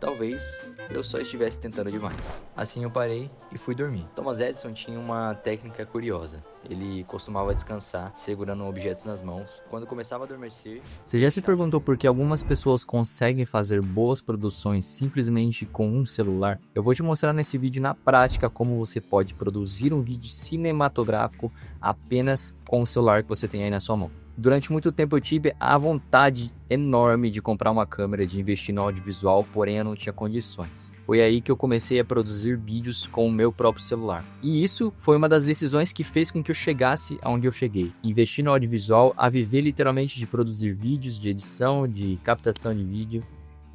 talvez eu só estivesse tentando demais. Assim eu parei e fui dormir. Thomas Edison tinha uma técnica curiosa. Ele costumava descansar segurando objetos nas mãos. Quando começava a adormecer... Você já se perguntou por que algumas pessoas conseguem fazer boas produções simplesmente com um celular? Eu vou te mostrar nesse vídeo na prática como você pode produzir um vídeo cinematográfico apenas com o celular que você tem aí na sua mão. Durante muito tempo eu tive a vontade enorme de comprar uma câmera, de investir no audiovisual, porém eu não tinha condições. Foi aí que eu comecei a produzir vídeos com o meu próprio celular. E isso foi uma das decisões que fez com que eu chegasse aonde eu cheguei. Investir no audiovisual, a viver literalmente de produzir vídeos, de edição, de captação de vídeo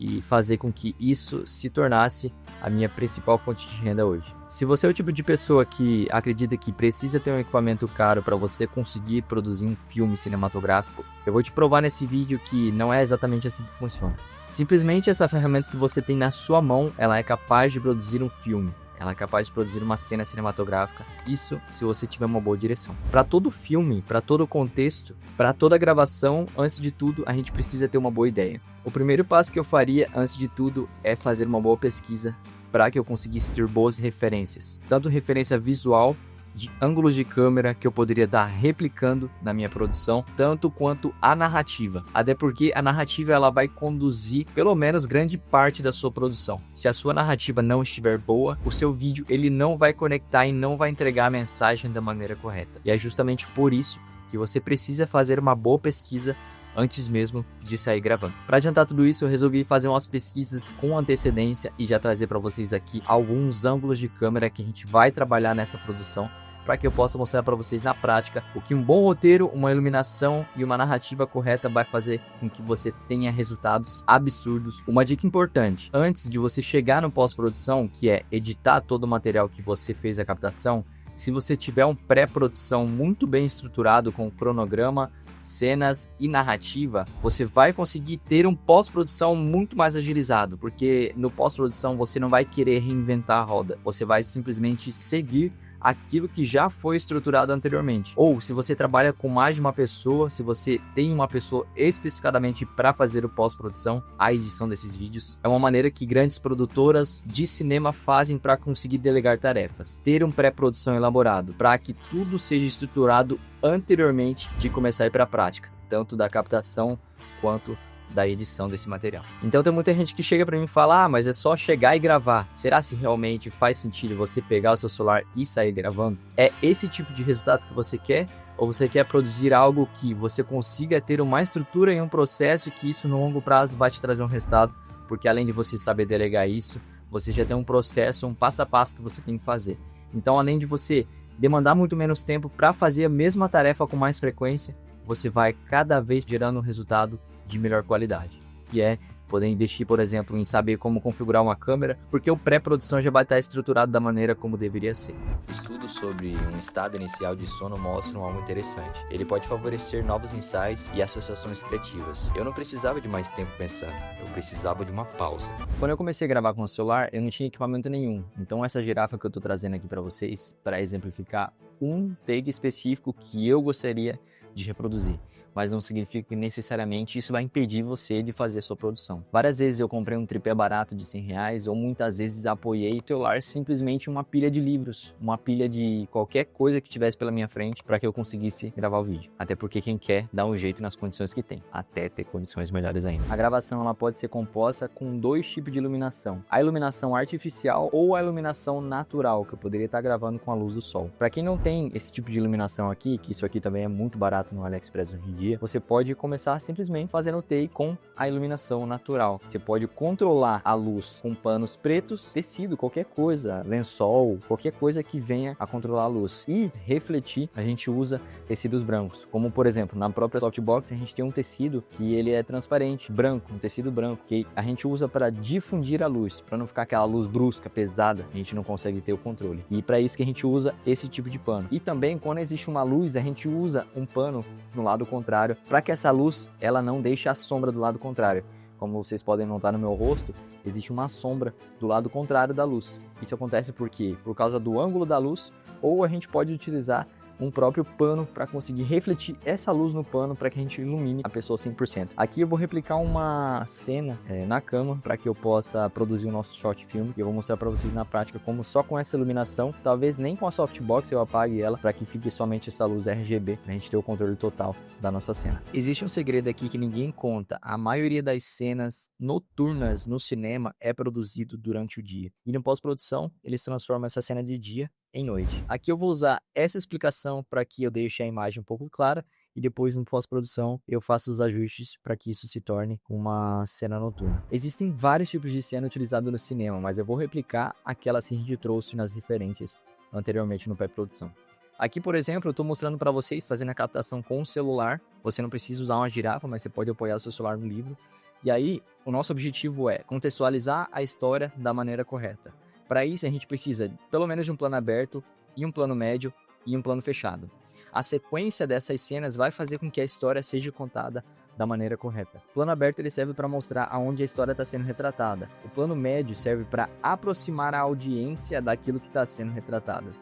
e fazer com que isso se tornasse a minha principal fonte de renda hoje. Se você é o tipo de pessoa que acredita que precisa ter um equipamento caro para você conseguir produzir um filme cinematográfico, eu vou te provar nesse vídeo que não é exatamente assim que funciona. Simplesmente essa ferramenta que você tem na sua mão, ela é capaz de produzir um filme. Ela é capaz de produzir uma cena cinematográfica. Isso se você tiver uma boa direção. Para todo filme, para todo contexto, para toda gravação, antes de tudo, a gente precisa ter uma boa ideia. O primeiro passo que eu faria, antes de tudo, é fazer uma boa pesquisa para que eu conseguisse ter boas referências. Tanto referência visual, de ângulos de câmera que eu poderia estar replicando na minha produção, tanto quanto a narrativa. Até porque a narrativa ela vai conduzir pelo menos grande parte da sua produção. Se a sua narrativa não estiver boa, o seu vídeo ele não vai conectar e não vai entregar a mensagem da maneira correta. E é justamente por isso que você precisa fazer uma boa pesquisa antes mesmo de sair gravando. Para adiantar tudo isso, eu resolvi fazer umas pesquisas com antecedência e já trazer para vocês aqui alguns ângulos de câmera que a gente vai trabalhar nessa produção, para que eu possa mostrar para vocês na prática o que um bom roteiro, uma iluminação e uma narrativa correta vai fazer com que você tenha resultados absurdos. Uma dica importante, antes de você chegar no pós-produção, que é editar todo o material que você fez a captação, se você tiver um pré-produção muito bem estruturado com cronograma, cenas e narrativa, você vai conseguir ter um pós-produção muito mais agilizado, porque no pós-produção você não vai querer reinventar a roda, você vai simplesmente seguir aquilo que já foi estruturado anteriormente. Ou se você trabalha com mais de uma pessoa, se você tem uma pessoa especificadamente para fazer o pós-produção, a edição desses vídeos, é uma maneira que grandes produtoras de cinema fazem para conseguir delegar tarefas. Ter um pré-produção elaborado para que tudo seja estruturado anteriormente de começar a ir para a prática, tanto da captação quanto da edição desse material. Então tem muita gente que chega para mim e fala: mas é só chegar e gravar. Será se realmente faz sentido você pegar o seu celular e sair gravando? É esse tipo de resultado que você quer? Ou você quer produzir algo que você consiga ter uma estrutura e um processo que isso no longo prazo vai te trazer um resultado? Porque além de você saber delegar isso, você já tem um processo, um passo a passo que você tem que fazer. Então além de você demandar muito menos tempo para fazer a mesma tarefa com mais frequência, você vai cada vez gerando um resultado de melhor qualidade, que é poder investir, por exemplo, em saber como configurar uma câmera, porque o pré-produção já vai estar estruturado da maneira como deveria ser. Estudos sobre um estado inicial de sono mostram algo interessante. Ele pode favorecer novos insights e associações criativas. Eu não precisava de mais tempo pensando, eu precisava de uma pausa. Quando eu comecei a gravar com o celular, eu não tinha equipamento nenhum. Então essa girafa que eu tô trazendo aqui para vocês, para exemplificar um take específico que eu gostaria de reproduzir. Mas não significa que necessariamente isso vai impedir você de fazer a sua produção. Várias vezes eu comprei um tripé barato de R$100 ou muitas vezes apoiei o celular simplesmente uma pilha de livros, uma pilha de qualquer coisa que tivesse pela minha frente para que eu conseguisse gravar o vídeo. Até porque quem quer dá um jeito nas condições que tem, até ter condições melhores ainda. A gravação ela pode ser composta com dois tipos de iluminação: a iluminação artificial ou a iluminação natural, que eu poderia estar gravando com a luz do sol. Para quem não tem esse tipo de iluminação aqui, que isso aqui também é muito barato no AliExpress hoje em dia, você pode começar simplesmente fazendo take com a iluminação natural. Você pode controlar a luz com panos pretos, tecido, qualquer coisa, lençol, qualquer coisa que venha a controlar a luz. E refletir, a gente usa tecidos brancos, como por exemplo, na própria softbox a gente tem um tecido que ele é transparente, branco, um tecido branco, que a gente usa para difundir a luz, para não ficar aquela luz brusca, pesada, a gente não consegue ter o controle. E para isso que a gente usa esse tipo de pano. E também quando existe uma luz, a gente usa um pano no lado contrário, para que essa luz ela não deixe a sombra do lado contrário. Como vocês podem notar no meu rosto, existe uma sombra do lado contrário da luz. Isso acontece por quê? Por causa do ângulo da luz, ou a gente pode utilizar um próprio pano para conseguir refletir essa luz no pano para que a gente ilumine a pessoa 100%. Aqui eu vou replicar uma cena na cama para que eu possa produzir o nosso short film e eu vou mostrar para vocês na prática como só com essa iluminação, talvez nem com a softbox eu apague ela para que fique somente essa luz RGB, pra gente ter o controle total da nossa cena. Existe um segredo aqui que ninguém conta. A maioria das cenas noturnas no cinema é produzido durante o dia. E no pós-produção, eles transformam essa cena de dia em noite. Aqui eu vou usar essa explicação para que eu deixe a imagem um pouco clara e depois no pós-produção eu faço os ajustes para que isso se torne uma cena noturna. Existem vários tipos de cena utilizados no cinema, mas eu vou replicar aquelas que a gente trouxe nas referências anteriormente no pré-produção. Aqui, por exemplo, eu estou mostrando para vocês fazendo a captação com o celular. Você não precisa usar uma girafa, mas você pode apoiar o seu celular no livro. E aí, o nosso objetivo é contextualizar a história da maneira correta. Para isso, a gente precisa pelo menos de um plano aberto, e um plano médio, e um plano fechado. A sequência dessas cenas vai fazer com que a história seja contada da maneira correta. O plano aberto ele serve para mostrar aonde a história está sendo retratada. O plano médio serve para aproximar a audiência daquilo que está sendo retratado.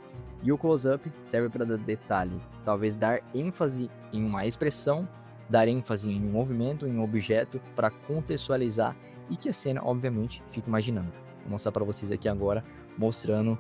E o close-up serve para dar detalhe, talvez dar ênfase em uma expressão, dar ênfase em um movimento, em um objeto, para contextualizar e que a cena, obviamente, fique mais dinâmica. Vou mostrar para vocês aqui agora,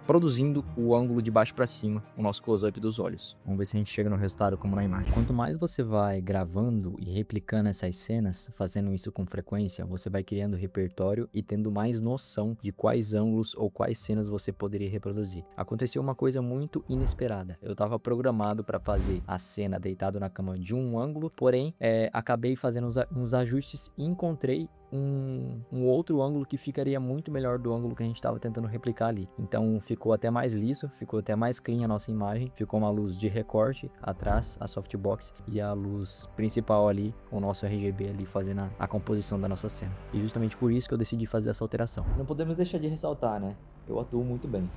produzindo o ângulo de baixo para cima, o nosso close-up dos olhos. Vamos ver se a gente chega no resultado como na imagem. Quanto mais você vai gravando e replicando essas cenas, fazendo isso com frequência, você vai criando repertório e tendo mais noção de quais ângulos ou quais cenas você poderia reproduzir. Aconteceu uma coisa muito inesperada. Eu estava programado para fazer a cena deitado na cama de um ângulo, porém, acabei fazendo uns ajustes e encontrei um outro ângulo que ficaria muito melhor do ângulo que a gente estava tentando replicar ali. Então ficou até mais liso, ficou até mais clean a nossa imagem, ficou uma luz de recorte atrás, a softbox, e a luz principal ali, o nosso RGB ali fazendo a composição da nossa cena. E justamente por isso que eu decidi fazer essa alteração. Não podemos deixar de ressaltar, né? Eu atuo muito bem.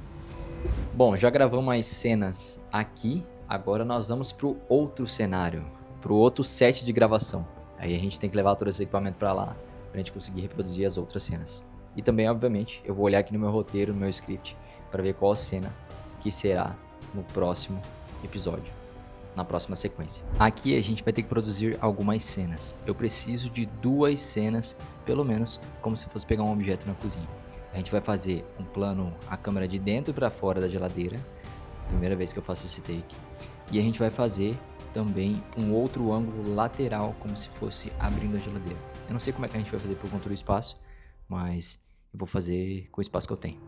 Bom, já gravamos as cenas aqui, agora nós vamos pro outro cenário, pro outro set de gravação. Aí a gente tem que levar todo esse equipamento para lá, pra gente conseguir reproduzir as outras cenas. E também, obviamente, eu vou olhar aqui no meu roteiro, no meu script, para ver qual cena que será no próximo episódio, na próxima sequência. Aqui a gente vai ter que produzir algumas cenas. Eu preciso de 2 cenas, pelo menos, como se fosse pegar um objeto na cozinha. A gente vai fazer um plano, a câmera de dentro para fora da geladeira, primeira vez que eu faço esse take. E a gente vai fazer também um outro ângulo lateral, como se fosse abrindo a geladeira. Eu não sei como é que a gente vai fazer por conta do espaço, mas eu vou fazer com o espaço que eu tenho.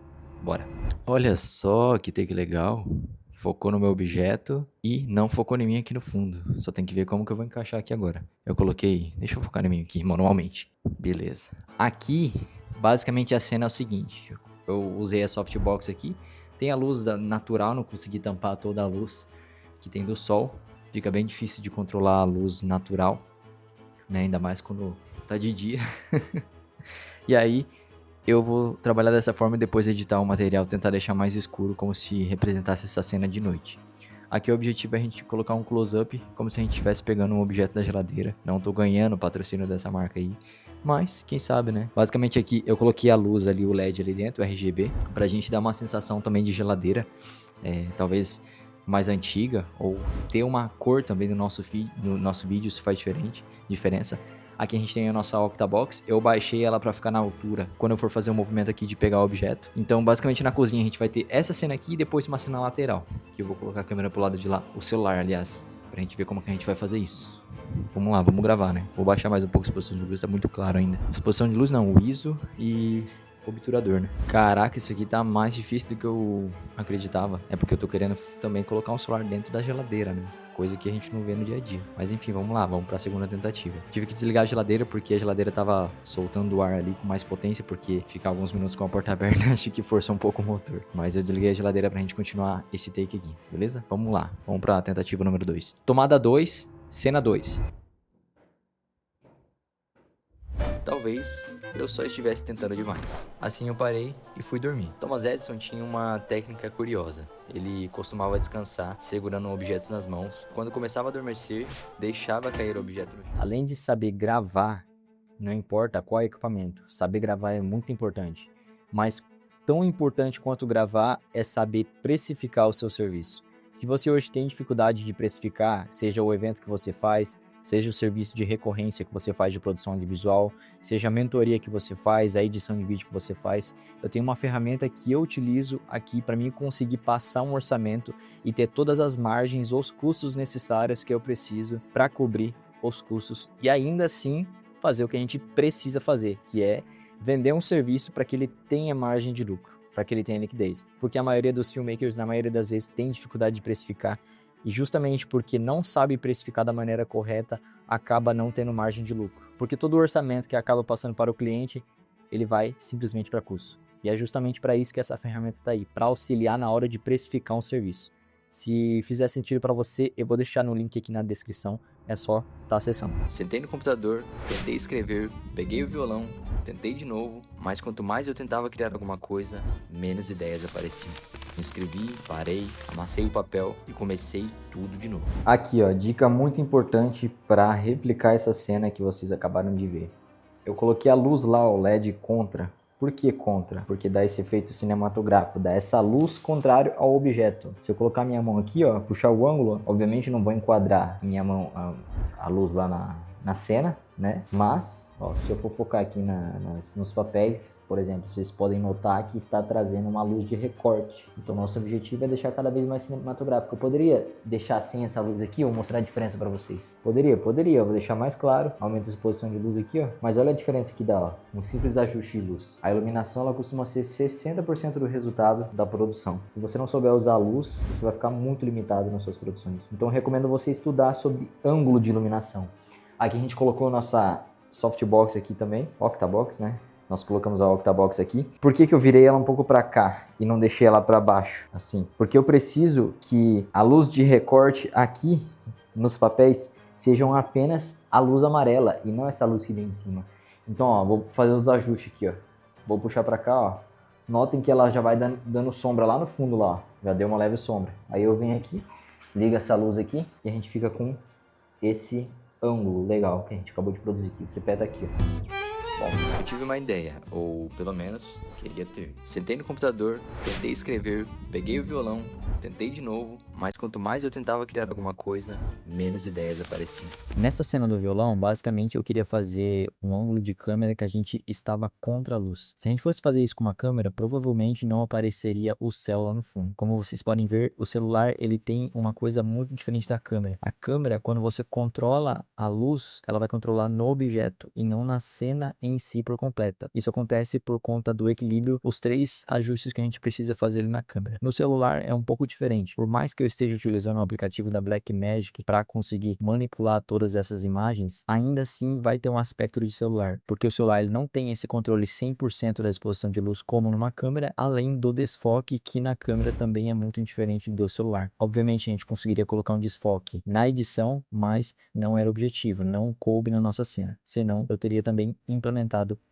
Bora. Olha só que take legal. Focou no meu objeto e não focou em mim aqui no fundo. Só tem que ver como que eu vou encaixar aqui agora. Eu coloquei... Deixa eu focar em mim aqui manualmente. Beleza. Aqui, basicamente a cena é o seguinte. Eu usei a softbox aqui. Tem a luz natural, não consegui tampar toda a luz que tem do sol. Fica bem difícil de controlar a luz natural, né? Ainda mais quando tá de dia. E aí eu vou trabalhar dessa forma e depois editar o material, tentar deixar mais escuro, como se representasse essa cena de noite. Aqui o objetivo é a gente colocar um close-up, como se a gente estivesse pegando um objeto da geladeira. Não tô ganhando patrocínio dessa marca aí, mas quem sabe, né? Basicamente aqui eu coloquei a luz ali, o LED ali dentro, o RGB, pra gente dar uma sensação também de geladeira, talvez mais antiga, ou ter uma cor também no nosso vídeo, isso faz diferença. Aqui a gente tem a nossa Octabox, eu baixei ela pra ficar na altura quando eu for fazer um movimento aqui de pegar o objeto. Então basicamente na cozinha a gente vai ter essa cena aqui e depois uma cena lateral, que eu vou colocar a câmera pro lado de lá, o celular aliás, pra gente ver como que a gente vai fazer isso. Vamos lá, vamos gravar, né? Vou baixar mais um pouco a exposição de luz, tá muito claro ainda. Exposição de luz não, o ISO e obturador, né? Caraca, isso aqui tá mais difícil do que eu acreditava. É porque eu tô querendo também colocar um celular dentro da geladeira, né? Coisa que a gente não vê no dia a dia. Mas enfim, vamos lá, vamos pra segunda tentativa. Tive que desligar a geladeira porque a geladeira tava soltando o ar ali com mais potência, porque ficar alguns minutos com a porta aberta acho que forçou um pouco o motor. Mas eu desliguei a geladeira pra gente continuar esse take aqui, beleza? Vamos lá, vamos pra tentativa número 2. Tomada 2, cena 2. Talvez eu só estivesse tentando demais. Assim eu parei e fui dormir. Thomas Edison tinha uma técnica curiosa. Ele costumava descansar segurando objetos nas mãos. Quando começava a adormecer, deixava cair o objeto no chão. Além de saber gravar, não importa qual equipamento, saber gravar é muito importante. Mas tão importante quanto gravar é saber precificar o seu serviço. Se você hoje tem dificuldade de precificar, seja o evento que você faz, seja o serviço de recorrência que você faz de produção audiovisual, seja a mentoria que você faz, a edição de vídeo que você faz, eu tenho uma ferramenta que eu utilizo aqui para mim conseguir passar um orçamento e ter todas as margens, os custos necessários que eu preciso para cobrir os custos e ainda assim fazer o que a gente precisa fazer, que é vender um serviço para que ele tenha margem de lucro, para que ele tenha liquidez. Porque a maioria dos filmmakers, na maioria das vezes, tem dificuldade de precificar e justamente porque não sabe precificar da maneira correta, acaba não tendo margem de lucro. Porque todo o orçamento que acaba passando para o cliente, ele vai simplesmente para custo. E é justamente para isso que essa ferramenta está aí, para auxiliar na hora de precificar um serviço. Se fizer sentido para você, eu vou deixar no link aqui na descrição, é só estar acessando. Sentei no computador, tentei escrever, peguei o violão, tentei de novo, mas quanto mais eu tentava criar alguma coisa, menos ideias apareciam. Me inscrevi, parei, amassei o papel e comecei tudo de novo. Aqui, ó, dica muito importante para replicar essa cena que vocês acabaram de ver. Eu coloquei a luz lá, o LED contra. Por que contra? Porque dá esse efeito cinematográfico, dá essa luz contrário ao objeto. Se eu colocar minha mão aqui, ó, puxar o ângulo, obviamente não vou enquadrar minha mão, a luz lá na cena, né? Mas, ó, se eu for focar aqui nos papéis, por exemplo, vocês podem notar que está trazendo uma luz de recorte. Então, nosso objetivo é deixar cada vez mais cinematográfico. Eu poderia deixar sem essa luz aqui ou mostrar a diferença para vocês? Poderia. Eu vou deixar mais claro, aumento a exposição de luz aqui, ó. Mas olha a diferença que dá, ó. Um simples ajuste de luz. A iluminação, ela costuma ser 60% do resultado da produção. Se você não souber usar a luz, você vai ficar muito limitado nas suas produções. Então, eu recomendo você estudar sobre ângulo de iluminação. Aqui a gente colocou nossa softbox aqui também, octabox, né? Nós colocamos a octabox aqui. Por que eu virei ela um pouco para cá e não deixei ela para baixo, assim? Porque eu preciso que a luz de recorte aqui nos papéis sejam apenas a luz amarela e não essa luz que vem em cima. Então, ó, vou fazer os ajustes aqui, ó. Vou puxar para cá, ó. Notem que ela já vai dando sombra lá no fundo, lá, ó. Já deu uma leve sombra. Aí eu venho aqui, ligo essa luz aqui e a gente fica com esse ângulo legal que a gente acabou de produzir aqui. O tripé tá aqui, ó. Bom, eu tive uma ideia, ou pelo menos queria ter. Sentei no computador, tentei escrever, peguei o violão, tentei de novo, mas quanto mais eu tentava criar alguma coisa, menos ideias apareciam. Nessa cena do violão, basicamente eu queria fazer um ângulo de câmera que a gente estava contra a luz. Se a gente fosse fazer isso com uma câmera, provavelmente não apareceria o céu lá no fundo. Como vocês podem ver, o celular ele tem uma coisa muito diferente da câmera. A câmera, quando você controla a luz, ela vai controlar no objeto e não na cena em si por completa. Isso acontece por conta do equilíbrio, os 3 ajustes que a gente precisa fazer ali na câmera. No celular é um pouco diferente. Por mais que eu esteja utilizando o aplicativo da Blackmagic para conseguir manipular todas essas imagens, ainda assim vai ter um aspecto de celular, porque o celular ele não tem esse controle 100% da exposição de luz como numa câmera, além do desfoque que na câmera também é muito diferente do celular. Obviamente a gente conseguiria colocar um desfoque na edição, mas não era o objetivo, não coube na nossa cena, senão eu teria também implementado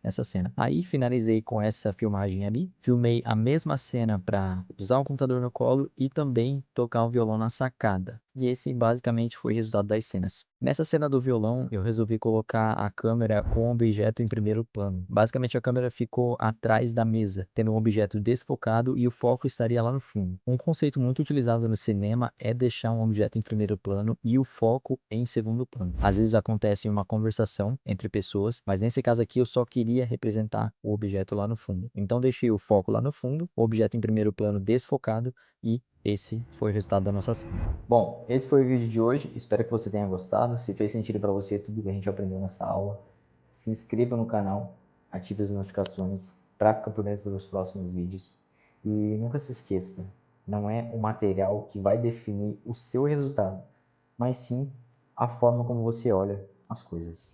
essa cena. Aí finalizei com essa filmagem ali, filmei a mesma cena para usar o computador no colo e também tocar o violão na sacada. E esse basicamente foi o resultado das cenas. Nessa cena do violão, eu resolvi colocar a câmera com o objeto em primeiro plano. Basicamente a câmera ficou atrás da mesa, tendo um objeto desfocado e o foco estaria lá no fundo. Um conceito muito utilizado no cinema é deixar um objeto em primeiro plano e o foco em segundo plano. Às vezes acontece uma conversação entre pessoas, mas nesse caso aqui eu só queria representar o objeto lá no fundo. Então deixei o foco lá no fundo, o objeto em primeiro plano desfocado e esse foi o resultado da nossa cena. Bom, esse foi o vídeo de hoje. Espero que você tenha gostado. Se fez sentido para você tudo que a gente aprendeu nessa aula, se inscreva no canal, ative as notificações para ficar por dentro dos próximos vídeos. E nunca se esqueça, não é o material que vai definir o seu resultado, mas sim a forma como você olha as coisas.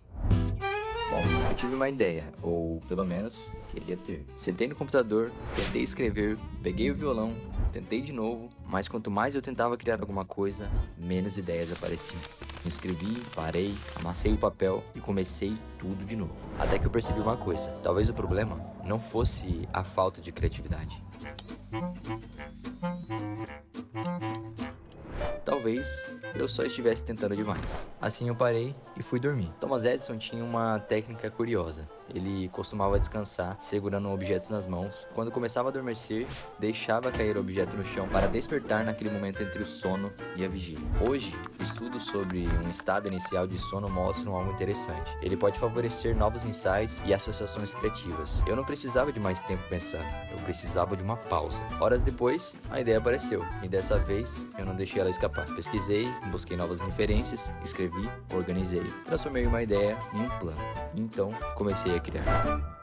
Bom, eu tive uma ideia, ou pelo menos queria ter. Sentei no computador, tentei escrever, peguei o violão, tentei de novo, mas quanto mais eu tentava criar alguma coisa, menos ideias apareciam. Me inscrevi, parei, amassei o papel e comecei tudo de novo. Até que eu percebi uma coisa, talvez o problema não fosse a falta de criatividade. Talvez eu só estivesse tentando demais. Assim eu parei e fui dormir. Thomas Edison tinha uma técnica curiosa. Ele costumava descansar, segurando objetos nas mãos. Quando começava a adormecer, deixava cair o objeto no chão para despertar naquele momento entre o sono e a vigília. Hoje, estudos sobre um estado inicial de sono mostram algo interessante. Ele pode favorecer novos insights e associações criativas. Eu não precisava de mais tempo pensando, eu precisava de uma pausa. Horas depois, a ideia apareceu, e dessa vez eu não deixei ela escapar. Pesquisei, busquei novas referências, escrevi, organizei, transformei uma ideia em um plano. Então, comecei a criar.